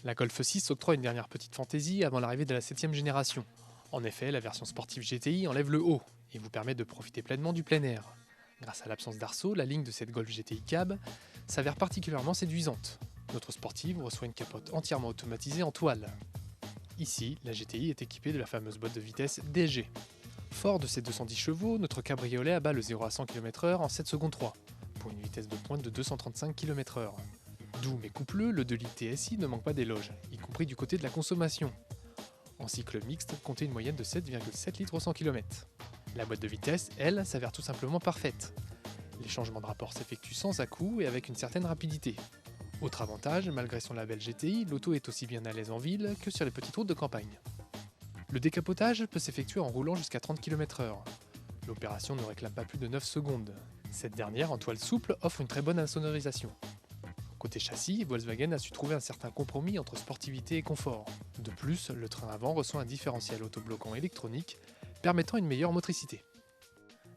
La Golf 6 octroie une dernière petite fantaisie avant l'arrivée de la 7ème génération. En effet, la version sportive GTI enlève le haut et vous permet de profiter pleinement du plein air. Grâce à l'absence d'arceau, la ligne de cette Golf GTI Cab s'avère particulièrement séduisante. Notre sportive reçoit une capote entièrement automatisée en toile. Ici, la GTI est équipée de la fameuse boîte de vitesse DSG. Fort de ses 210 chevaux, notre cabriolet abat le 0 à 100 km/h en 7 secondes 3, pour une vitesse de pointe de 235 km/h. Doux mais coupleux, le 2 litres TSI ne manque pas d'éloges, y compris du côté de la consommation. En cycle mixte, comptez une moyenne de 7,7 litres au 100 km. La boîte de vitesse, elle, s'avère tout simplement parfaite. Les changements de rapport s'effectuent sans à-coups et avec une certaine rapidité. Autre avantage, malgré son label GTI, l'auto est aussi bien à l'aise en ville que sur les petites routes de campagne. Le décapotage peut s'effectuer en roulant jusqu'à 30 km/h. L'opération ne réclame pas plus de 9 secondes. Cette dernière, en toile souple, offre une très bonne insonorisation. Côté châssis, Volkswagen a su trouver un certain compromis entre sportivité et confort. De plus, le train avant reçoit un différentiel autobloquant électronique permettant une meilleure motricité.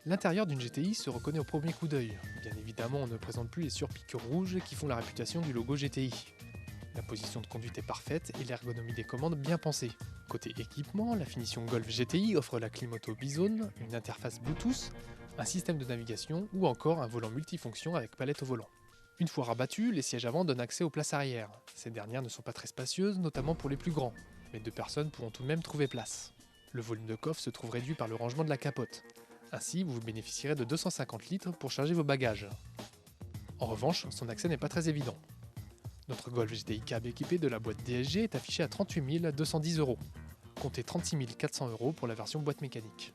L'intérieur d'une GTI se reconnaît au premier coup d'œil. Bien évidemment, on ne présente plus les surpiqûres rouges qui font la réputation du logo GTI. La position de conduite est parfaite et l'ergonomie des commandes bien pensée. Côté équipement, la finition Golf GTI offre la clim auto Bizone, une interface Bluetooth, un système de navigation ou encore un volant multifonction avec palette au volant. Une fois rabattus, les sièges avant donnent accès aux places arrière. Ces dernières ne sont pas très spacieuses, notamment pour les plus grands, mais 2 personnes pourront tout de même trouver place. Le volume de coffre se trouve réduit par le rangement de la capote. Ainsi, vous bénéficierez de 250 litres pour charger vos bagages. En revanche, son accès n'est pas très évident. Notre Golf GTI Cab équipé de la boîte DSG est affiché à 38 210 €. Comptez 36 400 € pour la version boîte mécanique.